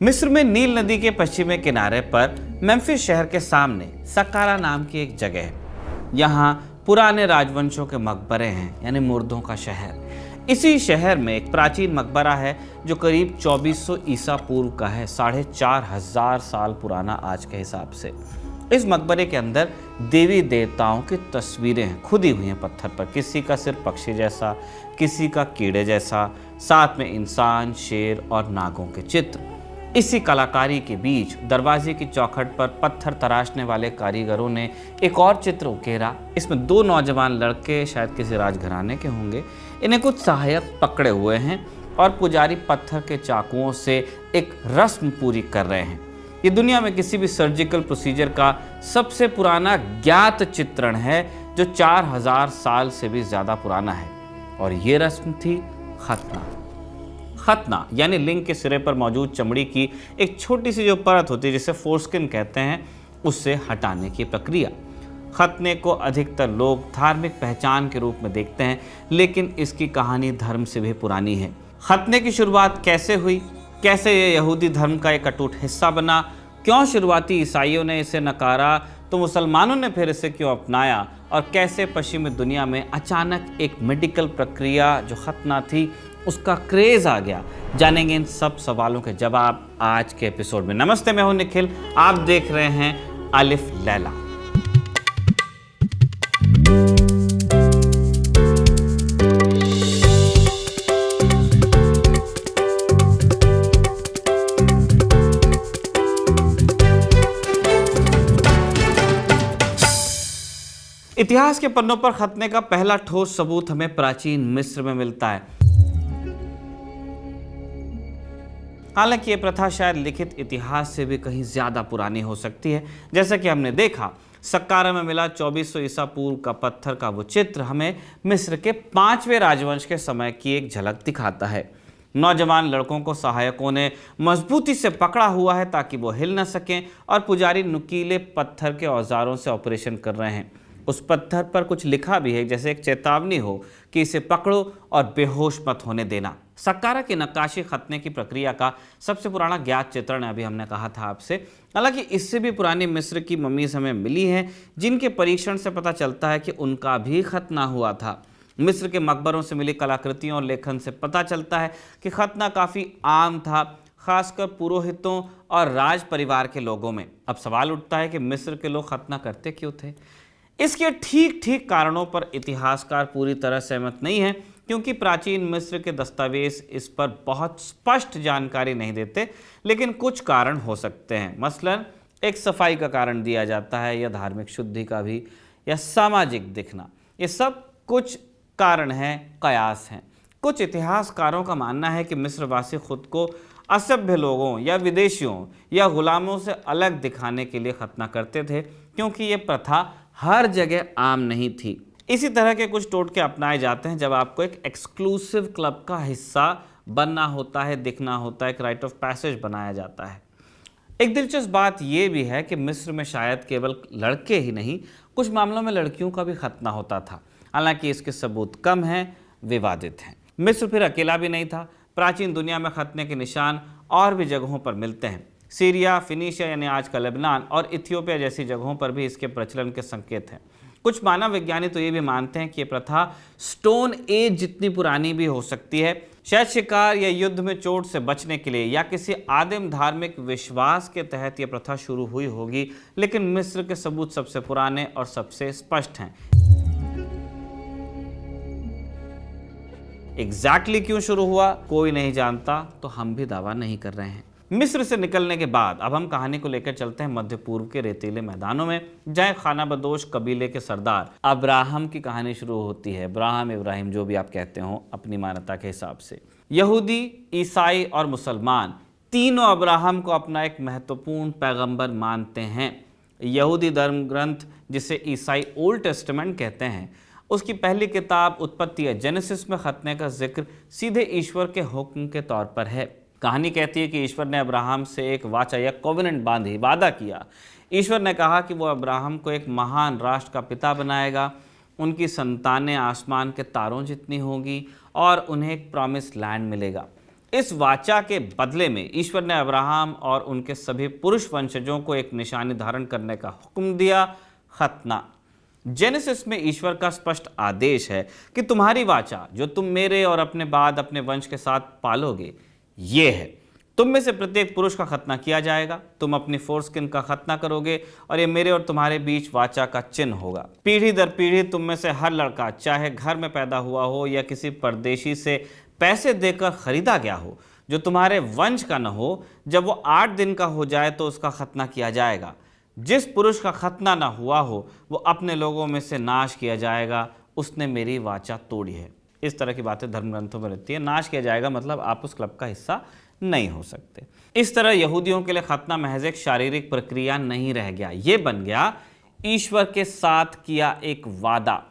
मिस्र में नील नदी के पश्चिमी किनारे पर मेम्फिस शहर के सामने सक्कारा नाम की एक जगह है। यहाँ पुराने राजवंशों के मकबरे हैं, यानी मुर्दों का शहर। इसी शहर में एक प्राचीन मकबरा है जो करीब 2400 ईसा पूर्व का है, 4500 साल पुराना आज के हिसाब से। इस मकबरे के अंदर देवी देवताओं की तस्वीरें हैं, खुदी हुई हैं पत्थर पर। किसी का सिर पक्षी जैसा, किसी का कीड़े जैसा, साथ में इंसान, शेर और नागों के चित्र। इसी कलाकारी के बीच दरवाजे की चौखट पर पत्थर तराशने वाले कारीगरों ने एक और चित्र उकेरा। इसमें 2 नौजवान लड़के, शायद किसी राजघराने के होंगे, इन्हें कुछ सहायक पकड़े हुए हैं और पुजारी पत्थर के चाकुओं से एक रस्म पूरी कर रहे हैं। ये दुनिया में किसी भी सर्जिकल प्रोसीजर का सबसे पुराना ज्ञात चित्रण है, जो 4000 साल से भी ज़्यादा पुराना है। और ये रस्म थी खतना। खतना यानी लिंग के सिरे पर मौजूद चमड़ी की एक छोटी सी जो परत होती है, जिसे फोरस्किन कहते हैं, उससे हटाने की प्रक्रिया। खतने को अधिकतर लोग धार्मिक पहचान के रूप में देखते हैं, लेकिन इसकी कहानी धर्म से भी पुरानी है। खतने की शुरुआत कैसे हुई, कैसे ये यहूदी धर्म का एक अटूट हिस्सा बना, क्यों शुरुआती ईसाइयों ने इसे नकारा तो मुसलमानों ने फिर इसे क्यों अपनाया, और कैसे पश्चिमी दुनिया में अचानक एक मेडिकल प्रक्रिया जो खतना थी उसका क्रेज आ गया, जानेंगे इन सब सवालों के जवाब आज के एपिसोड में। नमस्ते, मैं हूं निखिल, आप देख रहे हैं अलिफ लैला। इतिहास के पन्नों पर खतने का पहला ठोस सबूत हमें प्राचीन मिस्र में मिलता है। हालांकि ये प्रथा शायद लिखित इतिहास से भी कहीं ज़्यादा पुरानी हो सकती है। जैसा कि हमने देखा, सक्कारा में मिला 2400 ईसा पूर्व का पत्थर का वो चित्र हमें मिस्र के 5वें राजवंश के समय की एक झलक दिखाता है। नौजवान लड़कों को सहायकों ने मजबूती से पकड़ा हुआ है ताकि वो हिल न सकें, और पुजारी नुकीले पत्थर के औजारों से ऑपरेशन कर रहे हैं। उस पत्थर पर कुछ लिखा भी है, जैसे एक चेतावनी हो कि इसे पकड़ो और बेहोश मत होने देना। सक्कारा की नक्काशी खतने की प्रक्रिया का सबसे पुराना ज्ञात चित्रण है, अभी हमने कहा था आपसे। हालांकि इससे भी पुरानी मिस्र की मम्मीज हमें मिली हैं, जिनके परीक्षण से पता चलता है कि उनका भी खतना हुआ था। मिस्र के मकबरों से मिली कलाकृतियों और लेखन से पता चलता है कि खतना काफ़ी आम था, खासकर पुरोहितों और राज परिवार के लोगों में। अब सवाल उठता है कि मिस्र के लोग खतना करते क्यों थे? इसके ठीक ठीक कारणों पर इतिहासकार पूरी तरह सहमत नहीं है, क्योंकि प्राचीन मिस्र के दस्तावेज इस पर बहुत स्पष्ट जानकारी नहीं देते। लेकिन कुछ कारण हो सकते हैं। मसलन एक सफाई का कारण दिया जाता है, या धार्मिक शुद्धि का भी, या सामाजिक दिखना। ये सब कुछ कारण हैं, कयास हैं। कुछ इतिहासकारों का मानना है कि मिस्रवासी खुद को असभ्य लोगों या विदेशियों या गुलामों से अलग दिखाने के लिए खतना करते थे, क्योंकि ये प्रथा हर जगह आम नहीं थी। इसी तरह के कुछ टोटके अपनाए जाते हैं जब आपको एक एक्सक्लूसिव क्लब का हिस्सा बनना होता है, दिखना होता है, एक राइट ऑफ पैसेज बनाया जाता है। एक दिलचस्प बात यह भी है कि मिस्र में शायद केवल लड़के ही नहीं, कुछ मामलों में लड़कियों का भी खतना होता था। हालांकि इसके सबूत कम हैं, विवादित हैं। मिस्र फिर अकेला भी नहीं था। प्राचीन दुनिया में खतने के निशान और भी जगहों पर मिलते हैं। सीरिया, फिनीशिया यानी आज का लेबनान, और इथियोपिया जैसी जगहों पर भी इसके प्रचलन के संकेत हैं। कुछ मानव विज्ञानी तो ये भी मानते हैं कि ये प्रथा स्टोन एज जितनी पुरानी भी हो सकती है। शायद शिकार या युद्ध में चोट से बचने के लिए, या किसी आदिम धार्मिक विश्वास के तहत ये प्रथा शुरू हुई होगी। लेकिन मिस्र के सबूत सबसे पुराने और सबसे स्पष्ट हैं। एग्जैक्टली क्यों शुरू हुआ कोई नहीं जानता, तो हम भी दावा नहीं कर रहे हैं। मिस्र से निकलने के बाद अब हम कहानी को लेकर चलते हैं मध्य पूर्व के रेतीले मैदानों में, जहाँ खानाबदोश कबीले के सरदार अब्राहम की कहानी शुरू होती है। अब्राहम, इब्राहिम, जो भी आप कहते हो अपनी मान्यता के हिसाब से। यहूदी, ईसाई और मुसलमान तीनों अब्राहम को अपना एक महत्वपूर्ण पैगंबर मानते हैं। यहूदी धर्म ग्रंथ, जिसे ईसाई ओल्ड टेस्टामेंट कहते हैं, उसकी पहली किताब उत्पत्ति है, जेनेसिस में खतने का जिक्र सीधे ईश्वर के हुक्म के तौर पर है। कहानी कहती है कि ईश्वर ने अब्राहम से एक वाचा या कोवेनेंट बांधी, वादा किया। ईश्वर ने कहा कि वो अब्राहम को एक महान राष्ट्र का पिता बनाएगा, उनकी संतानें आसमान के तारों जितनी होगी, और उन्हें एक प्रॉमिस लैंड मिलेगा। इस वाचा के बदले में ईश्वर ने अब्राहम और उनके सभी पुरुष वंशजों को एक निशानी धारण करने का हुक्म दिया, खतना। जेनेसिस में ईश्वर का स्पष्ट आदेश है कि तुम्हारी वाचा जो तुम मेरे और अपने बाद अपने वंश के साथ पालोगे ये है, तुम में से प्रत्येक पुरुष का खतना किया जाएगा, तुम अपनी फोरस्किन का खतना करोगे और ये मेरे और तुम्हारे बीच वाचा का चिन्ह होगा। पीढ़ी दर पीढ़ी तुम में से हर लड़का, चाहे घर में पैदा हुआ हो या किसी परदेशी से पैसे देकर खरीदा गया हो, जो तुम्हारे वंश का न हो, जब वो 8 दिन का हो जाए तो उसका खतना किया जाएगा। जिस पुरुष का खतना न हुआ हो वो अपने लोगों में से नाश किया जाएगा, उसने मेरी वाचा तोड़ी है। इस तरह की बातें धर्म ग्रंथों में रहती है। नाश किया जाएगा मतलब आप उस क्लब का हिस्सा नहीं हो सकते। इस तरह यहूदियों के लिए खतना महज एक शारीरिक प्रक्रिया नहीं रह गया, ये बन गया ईश्वर के साथ किया एक वादा,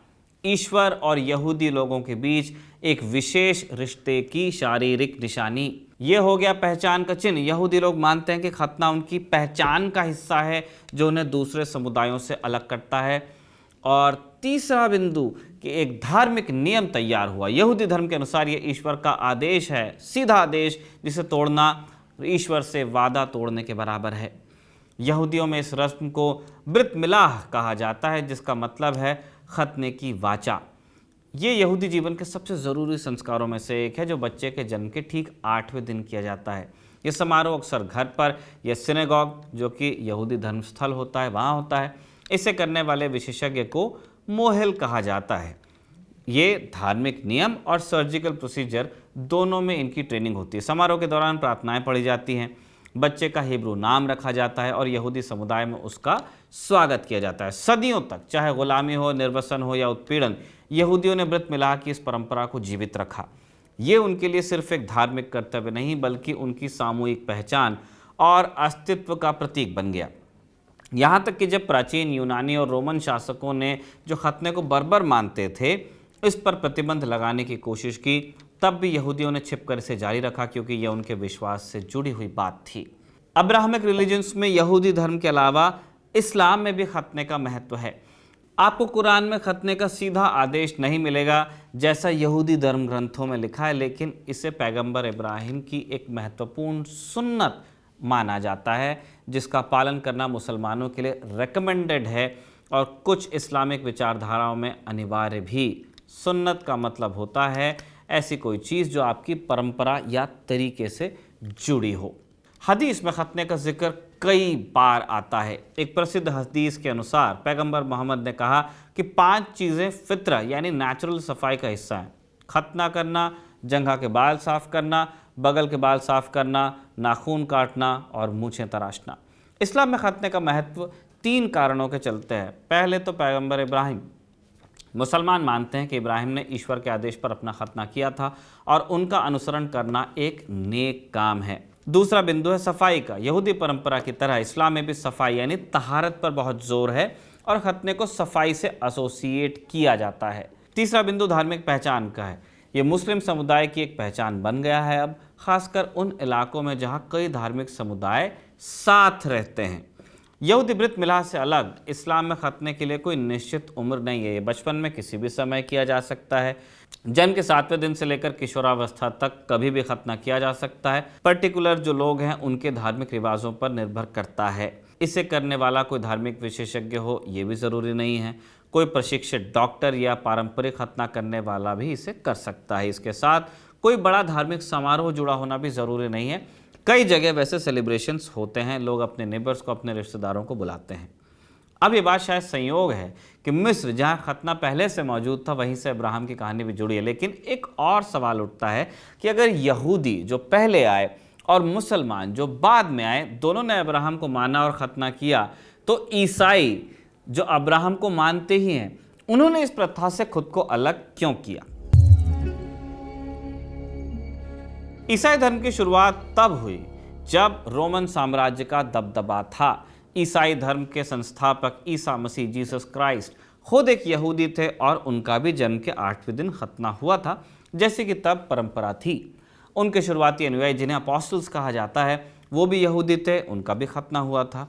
ईश्वर और यहूदी लोगों के बीच एक विशेष रिश्ते की शारीरिक निशानी। ये हो गया पहचान का चिन्ह। यहूदी लोग मानते हैं कि खतना उनकी पहचान का हिस्सा है जो उन्हें दूसरे समुदायों से अलग करता है। और तीसरा बिंदु कि एक धार्मिक नियम तैयार हुआ। यहूदी धर्म के अनुसार ये ईश्वर का आदेश है, सीधा आदेश, जिसे तोड़ना ईश्वर से वादा तोड़ने के बराबर है। यहूदियों में इस रस्म को ब्रित मिलाह कहा जाता है, जिसका मतलब है खतने की वाचा। ये यहूदी जीवन के सबसे ज़रूरी संस्कारों में से एक है, जो बच्चे के जन्म के ठीक 8वें दिन किया जाता है। ये समारोह अक्सर घर पर या सिनेगॉग, जो कि यहूदी धर्मस्थल होता है, वहाँ होता है। इसे करने वाले विशेषज्ञ को मोहेल कहा जाता है। ये धार्मिक नियम और सर्जिकल प्रोसीजर दोनों में इनकी ट्रेनिंग होती है। समारोह के दौरान प्रार्थनाएं पढ़ी जाती हैं, बच्चे का हिब्रू नाम रखा जाता है और यहूदी समुदाय में उसका स्वागत किया जाता है। सदियों तक, चाहे गुलामी हो, निर्वसन हो या उत्पीड़न, यहूदियों ने व्रत मिलाह की इस परंपरा को जीवित रखा। ये उनके लिए सिर्फ एक धार्मिक कर्तव्य नहीं, बल्कि उनकी सामूहिक पहचान और अस्तित्व का प्रतीक बन गया। यहाँ तक कि जब प्राचीन यूनानी और रोमन शासकों ने जो खतने को बर्बर मानते थे, इस पर प्रतिबंध लगाने की कोशिश की, तब भी यहूदियों ने छिपकर इसे जारी रखा, क्योंकि यह उनके विश्वास से जुड़ी हुई बात थी। अब्राहमिक रिलीजन्स में यहूदी धर्म के अलावा इस्लाम में भी खतने का महत्व है। आपको कुरान में खतने का सीधा आदेश नहीं मिलेगा जैसा यहूदी धर्म ग्रंथों में लिखा है, लेकिन इसे पैगंबर इब्राहिम की एक महत्वपूर्ण सुन्नत माना जाता है, जिसका पालन करना मुसलमानों के लिए रेकमेंडेड है और कुछ इस्लामिक विचारधाराओं में अनिवार्य भी। सुन्नत का मतलब होता है ऐसी कोई चीज़ जो आपकी परंपरा या तरीके से जुड़ी हो। हदीस में खतने का जिक्र कई बार आता है। एक प्रसिद्ध हदीस के अनुसार पैगंबर मोहम्मद ने कहा कि 5 चीज़ें फित्र यानी नेचुरल सफाई का हिस्सा हैं। खतना करना, जंघा के बाल साफ करना, बगल के बाल साफ करना, नाखून काटना और मूछें तराशना। इस्लाम में खतने का महत्व 3 कारणों के चलते हैं। पहले तो पैगंबर इब्राहिम। मुसलमान मानते हैं कि इब्राहिम ने ईश्वर के आदेश पर अपना खतना किया था और उनका अनुसरण करना एक नेक काम है। दूसरा बिंदु है सफाई का। यहूदी परंपरा की तरह इस्लाम में भी सफाई यानी तहारत पर बहुत जोर है और खतने को सफाई से एसोसिएट किया जाता है। तीसरा बिंदु धार्मिक पहचान का है। ये मुस्लिम समुदाय की एक पहचान बन गया है अब, खासकर उन इलाकों में जहाँ कई धार्मिक समुदाय साथ रहते हैं। यहूदी व्रत मिलाह से अलग इस्लाम में खतने के लिए कोई निश्चित उम्र नहीं है। ये बचपन में किसी भी समय किया जा सकता है। जन्म के 7वें दिन से लेकर किशोरावस्था तक कभी भी खतना किया जा सकता है। पर्टिकुलर जो लोग हैं उनके धार्मिक रिवाजों पर निर्भर करता है। इसे करने वाला कोई धार्मिक विशेषज्ञ हो ये भी ज़रूरी नहीं है। कोई प्रशिक्षित डॉक्टर या पारंपरिक खतना करने वाला भी इसे कर सकता है। इसके साथ कोई बड़ा धार्मिक समारोह जुड़ा होना भी ज़रूरी नहीं है। कई जगह वैसे सेलिब्रेशंस होते हैं, लोग अपने नेबर्स को, अपने रिश्तेदारों को बुलाते हैं। अब ये बात शायद संयोग है कि मिस्र, जहाँ खतना पहले से मौजूद था, वहीं से अब्राहम की कहानी भी जुड़ी है। लेकिन एक और सवाल उठता है कि अगर यहूदी जो पहले आए और मुसलमान जो बाद में आए, दोनों ने अब्राहम को माना और खतना किया, तो ईसाई जो अब्राहम को मानते ही हैं, उन्होंने इस प्रथा से खुद को अलग क्यों किया? ईसाई धर्म की शुरुआत तब हुई जब रोमन साम्राज्य का दबदबा था। ईसाई धर्म के संस्थापक ईसा मसीह जीसस क्राइस्ट खुद एक यहूदी थे और उनका भी जन्म के 8वें दिन खतना हुआ था, जैसे कि तब परंपरा थी। उनके शुरुआती अनुयायी जिन्हें अपोस्टल्स कहा जाता है, वो भी यहूदी थे, उनका भी खतना हुआ था।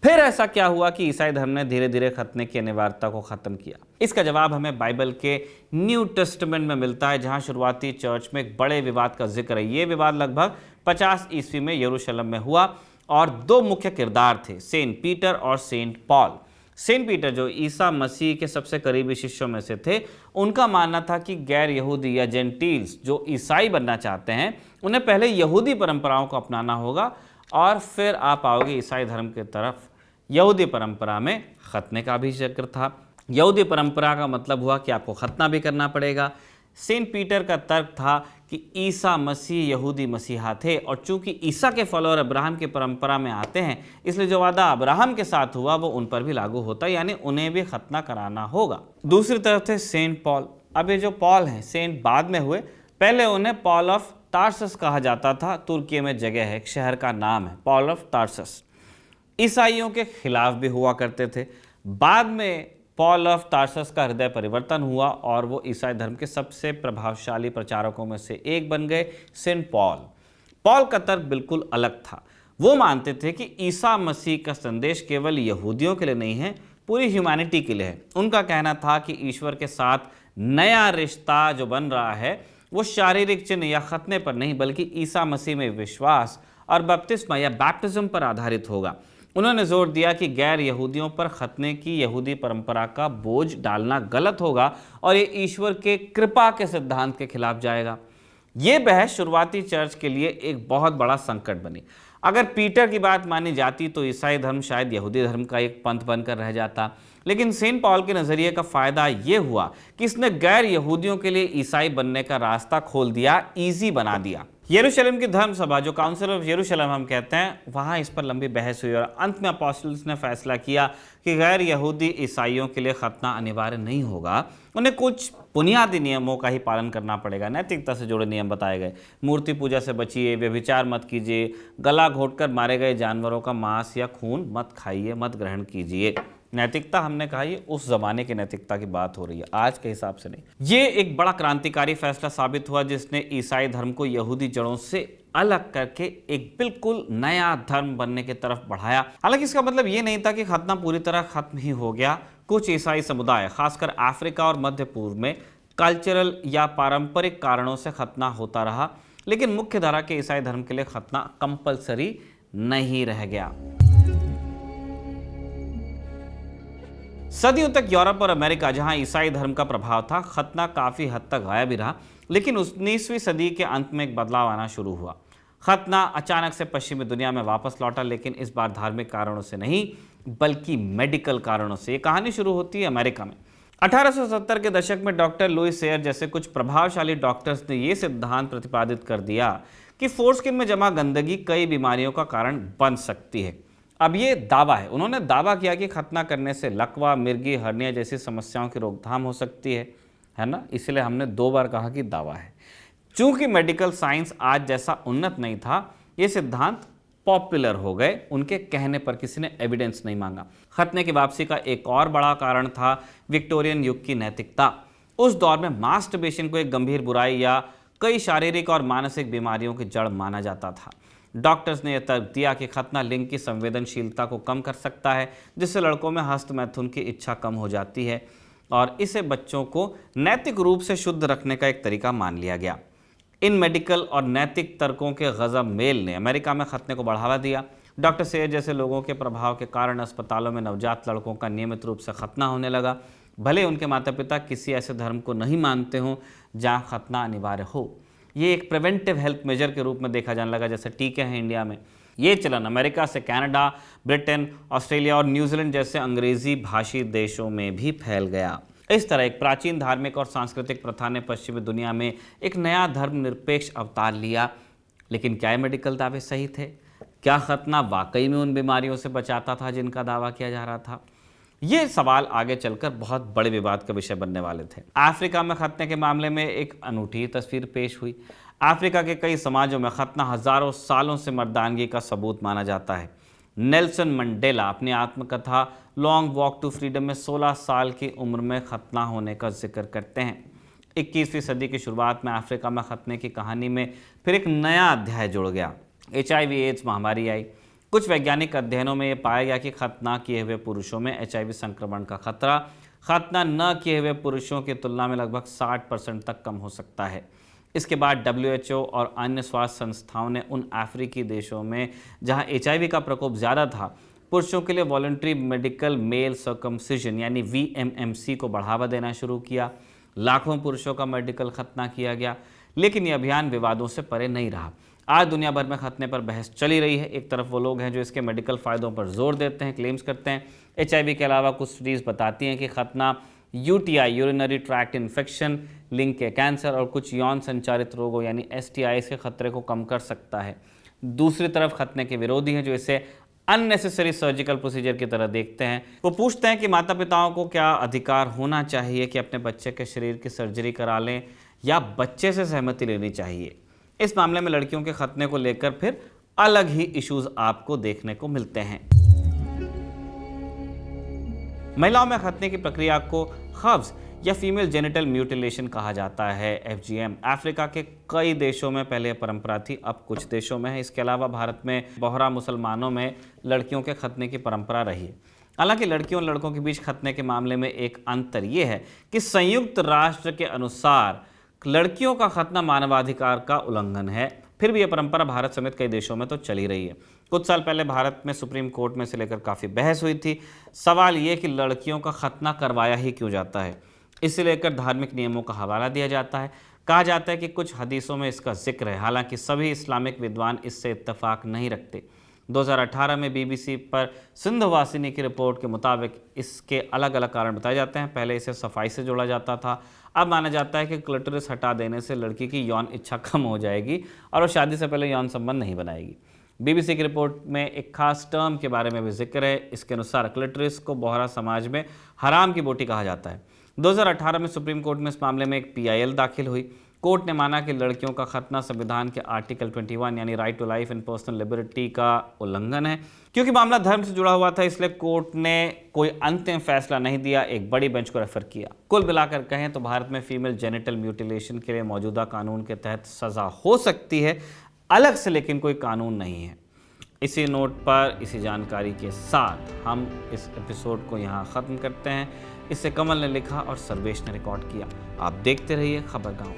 फिर ऐसा क्या हुआ कि ईसाई धर्म ने धीरे धीरे खतने की अनिवार्यता को खत्म किया? इसका जवाब हमें बाइबल के न्यू टेस्टामेंट में मिलता है, जहां शुरुआती चर्च में एक बड़े विवाद का जिक्र है। ये विवाद लगभग 50 ईस्वी में यरूशलेम में हुआ और दो मुख्य किरदार थे, सेंट पीटर और सेंट पॉल। सेंट पीटर जो ईसा मसीह के सबसे करीबी शिष्यों में से थे, उनका मानना था कि गैर यहूदी या जेंटिल्स जो ईसाई बनना चाहते हैं, उन्हें पहले यहूदी परंपराओं को अपनाना होगा और फिर आप आओगे ईसाई धर्म की तरफ। यहूदी परंपरा में खतने का भी जिक्र था। यहूदी परंपरा का मतलब हुआ कि आपको खतना भी करना पड़ेगा। सेंट पीटर का तर्क था कि ईसा मसीह यहूदी मसीहा थे और चूंकि ईसा के फॉलोअर अब्राहम की परंपरा में आते हैं, इसलिए जो वादा अब्राहम के साथ हुआ वो उन पर भी लागू होता है, यानी उन्हें भी खतना कराना होगा। दूसरी तरफ थे सेंट पॉल। अब ये जो पॉल हैं, सेंट बाद में हुए, पहले उन्हें पॉल ऑफ तार्सस कहा जाता था। तुर्की में जगह है, एक शहर का नाम है पॉल ऑफ तार्सस। ईसाइयों के खिलाफ भी हुआ करते थे। बाद में पॉल ऑफ तार्सस का हृदय परिवर्तन हुआ और वो ईसाई धर्म के सबसे प्रभावशाली प्रचारकों में से एक बन गए, सेंट पॉल। पॉल का तर्क बिल्कुल अलग था। वो मानते थे कि ईसा मसीह का संदेश केवल यहूदियों के लिए नहीं है, पूरी ह्यूमैनिटी के लिए है। उनका कहना था कि ईश्वर के साथ नया रिश्ता जो बन रहा है वो शारीरिक चिन्ह या खतने पर नहीं, बल्कि ईसा मसीह में विश्वास और बपतिस्मा या बैप्टिज्म पर आधारित होगा। उन्होंने जोर दिया कि गैर यहूदियों पर खतने की यहूदी परंपरा का बोझ डालना गलत होगा और ये ईश्वर के कृपा के सिद्धांत के खिलाफ जाएगा। ये बहस शुरुआती चर्च के लिए एक बहुत बड़ा संकट बनी। अगर पीटर की बात मानी जाती तो ईसाई धर्म शायद यहूदी धर्म का एक पंथ बनकर रह जाता, लेकिन सेंट पॉल के नज़रिए का फ़ायदा ये हुआ कि इसने गैर यहूदियों के लिए ईसाई बनने का रास्ता खोल दिया, ईजी बना दिया। यरूशलेम की धर्म सभा, जो काउंसिल ऑफ यरूशलेम हम कहते हैं, वहाँ इस पर लंबी बहस हुई और अंत में अपोस्टल्स ने फैसला किया कि गैर यहूदी ईसाइयों के लिए खतना अनिवार्य नहीं होगा। उन्हें कुछ बुनियादी नियमों का ही पालन करना पड़ेगा। नैतिकता से जुड़े नियम बताए गए। मूर्ति पूजा से बचिए, व्यभिचार मत कीजिए, गला घोंटकर मारे गए जानवरों का मांस या खून मत खाइए, मत ग्रहण कीजिए। नैतिकता हमने कहा ये उस जमाने की नैतिकता की बात हो रही है, आज के हिसाब से नहीं। ये एक बड़ा क्रांतिकारी फैसला साबित हुआ जिसने ईसाई धर्म को यहूदी जड़ों से अलग करके एक बिल्कुल नया धर्म बनने की तरफ बढ़ाया। हालांकि इसका मतलब ये नहीं था कि खतना पूरी तरह खत्म ही हो गया। कुछ ईसाई समुदाय, खासकर अफ्रीका और मध्य पूर्व में, कल्चरल या पारंपरिक कारणों से खतना होता रहा, लेकिन मुख्य धारा के ईसाई धर्म के लिए खतना कंपलसरी नहीं रह गया। सदियों तक यूरोप और अमेरिका, जहां ईसाई धर्म का प्रभाव था, खतना काफी हद तक गायब ही रहा। लेकिन 19वीं सदी के अंत में एक बदलाव आना शुरू हुआ। खतना अचानक से पश्चिमी दुनिया में वापस लौटा, लेकिन इस बार धार्मिक कारणों से नहीं, बल्कि मेडिकल कारणों से। ये कहानी शुरू होती है अमेरिका में। 1870 के दशक में डॉक्टर लुइस सेयर जैसे कुछ प्रभावशाली डॉक्टर्स ने यह सिद्धांत प्रतिपादित कर दिया कि फोरस्किन में जमा गंदगी कई बीमारियों का कारण बन सकती है। अब ये दावा है, उन्होंने दावा किया कि खतना करने से लकवा, मिर्गी, हर्निया जैसी समस्याओं की रोकथाम हो सकती है ना। इसलिए हमने 2 बार कहा कि दावा है। चूंकि मेडिकल साइंस आज जैसा उन्नत नहीं था, ये सिद्धांत पॉपुलर हो गए। उनके कहने पर किसी ने एविडेंस नहीं मांगा। खतने की वापसी का एक और बड़ा कारण था विक्टोरियन युग की नैतिकता। उस दौर में मास्टरबेशन को एक गंभीर बुराई या कई शारीरिक और मानसिक बीमारियों की जड़ माना जाता था। डॉक्टर्स ने यह तर्क दिया कि खतना लिंग की संवेदनशीलता को कम कर सकता है, जिससे लड़कों में हस्त मैथुन की इच्छा कम हो जाती है और इसे बच्चों को नैतिक रूप से शुद्ध रखने का एक तरीका मान लिया गया। इन मेडिकल और नैतिक तर्कों के गजब मेल ने अमेरिका में खतने को बढ़ावा दिया। डॉक्टर सेयर जैसे लोगों के प्रभाव के कारण अस्पतालों में नवजात लड़कों का नियमित रूप से खतना होने लगा, भले उनके माता पिता किसी ऐसे धर्म को नहीं मानते हों जहाँ खतना अनिवार्य हो। ये एक प्रिवेंटिव हेल्थ मेजर के रूप में देखा जाने लगा, जैसे टीके हैं इंडिया में। ये चलन अमेरिका से कनाडा, ब्रिटेन, ऑस्ट्रेलिया और न्यूजीलैंड जैसे अंग्रेजी भाषी देशों में भी फैल गया। इस तरह एक प्राचीन धार्मिक और सांस्कृतिक प्रथा ने पश्चिमी दुनिया में एक नया धर्मनिरपेक्ष अवतार लिया। लेकिन क्या ये मेडिकल दावे सही थे? क्या खतना वाकई में उन बीमारियों से बचाता था जिनका दावा किया जा रहा था? ये सवाल आगे चलकर बहुत बड़े विवाद का विषय बनने वाले थे। अफ्रीका में खतने के मामले में एक अनूठी तस्वीर पेश हुई। अफ्रीका के कई समाजों में खतना हजारों सालों से मर्दानगी का सबूत माना जाता है। नेल्सन मंडेला अपनी आत्मकथा लॉन्ग वॉक टू फ्रीडम में 16 साल की उम्र में खतना होने का जिक्र करते हैं। 21वीं सदी की शुरुआत में अफ्रीका में खतने की कहानी में फिर एक नया अध्याय जुड़ गया। HIV एड्स महामारी आई। कुछ वैज्ञानिक अध्ययनों में यह पाया गया कि खतना किए हुए पुरुषों में HIV संक्रमण का खतरा खतना न किए हुए पुरुषों की तुलना में लगभग 60% तक कम हो सकता है। इसके बाद WHO और अन्य स्वास्थ्य संस्थाओं ने उन अफ्रीकी देशों में जहां HIV का प्रकोप ज़्यादा था, पुरुषों के लिए वॉलंटरी मेडिकल मेल सर्कमसिजन यानी VMMC को बढ़ावा देना शुरू किया। लाखों पुरुषों का मेडिकल खतना किया गया, लेकिन यह अभियान विवादों से परे नहीं रहा। आज दुनिया भर में खतने पर बहस चली रही है। एक तरफ वो लोग हैं जो इसके मेडिकल फ़ायदों पर जोर देते हैं, क्लेम्स करते हैं। HIV के अलावा कुछ स्टडीज़ बताती हैं कि खतना UTI यूरिनरी ट्रैक्ट इन्फेक्शन, लिंग के कैंसर और कुछ यौन संचारित रोगों यानी STIs के खतरे को कम कर सकता है। दूसरी तरफ खतने के विरोधी हैं जो इसे अननेसेसरी सर्जिकल प्रोसीजर की तरह देखते हैं। वो पूछते हैं कि माता पिताओं को क्या अधिकार होना चाहिए कि अपने बच्चे के शरीर की सर्जरी करा लें या बच्चे से सहमति लेनी चाहिए। इस मामले में लड़कियों के खतने को लेकर फिर अलग ही इश्यूज आपको देखने को मिलते हैं। महिलाओं में खतने की प्रक्रिया को खब्ज या फीमेल जेनिटल म्यूटिलेशन कहा जाता है, FGM। अफ्रीका के कई देशों में पहले परंपरा थी, अब कुछ देशों में है। इसके अलावा भारत में बोहरा मुसलमानों में लड़कियों के खतने की परंपरा रही है। हालांकि लड़कियों और लड़कों के बीच खतने के मामले में एक अंतर यह है कि संयुक्त राष्ट्र के अनुसार लड़कियों का खतना मानवाधिकार का उल्लंघन है। फिर भी यह परंपरा भारत समेत कई देशों में तो चली रही है। कुछ साल पहले भारत में सुप्रीम कोर्ट में से लेकर काफ़ी बहस हुई थी। सवाल ये कि लड़कियों का खतना करवाया ही क्यों जाता है। इसे लेकर धार्मिक नियमों का हवाला दिया जाता है। कहा जाता है कि कुछ हदीसों में इसका जिक्र है, हालांकि सभी इस्लामिक विद्वान इससे इत्तेफाक नहीं रखते। 2018 में BBC पर सिंधवासिनी की रिपोर्ट के मुताबिक इसके अलग अलग कारण बताए जाते हैं। पहले इसे सफाई से जोड़ा जाता था, अब माना जाता है कि क्लिटोरिस हटा देने से लड़की की यौन इच्छा कम हो जाएगी और वो शादी से पहले यौन संबंध नहीं बनाएगी। BBC की रिपोर्ट में एक खास टर्म के बारे में भी जिक्र है। इसके अनुसार क्लिटोरिस को बोहरा समाज में हराम की बोटी कहा जाता है। 2018 में सुप्रीम कोर्ट में इस मामले में एक PIL दाखिल हुई। कोर्ट ने माना कि लड़कियों का खतना संविधान के आर्टिकल 21 यानी right to life and personal liberty का उल्लंघन है। क्योंकि मामला धर्म से जुड़ा हुआ था, इसलिए कोर्ट ने कोई अंतिम फैसला नहीं दिया, एक बड़ी बेंच को रेफर किया। कुल मिलाकर कहें तो भारत में फीमेल जेनिटल म्यूटिलेशन के लिए मौजूदा कानून के तहत सजा हो सकती है अलग से, लेकिन कोई कानून नहीं है। इसी नोट पर, इसी जानकारी के साथ हम इस एपिसोड को यहाँ ख़त्म करते हैं। इसे कमल ने लिखा और सर्वेश ने रिकॉर्ड किया। आप देखते रहिए खबर गाँव।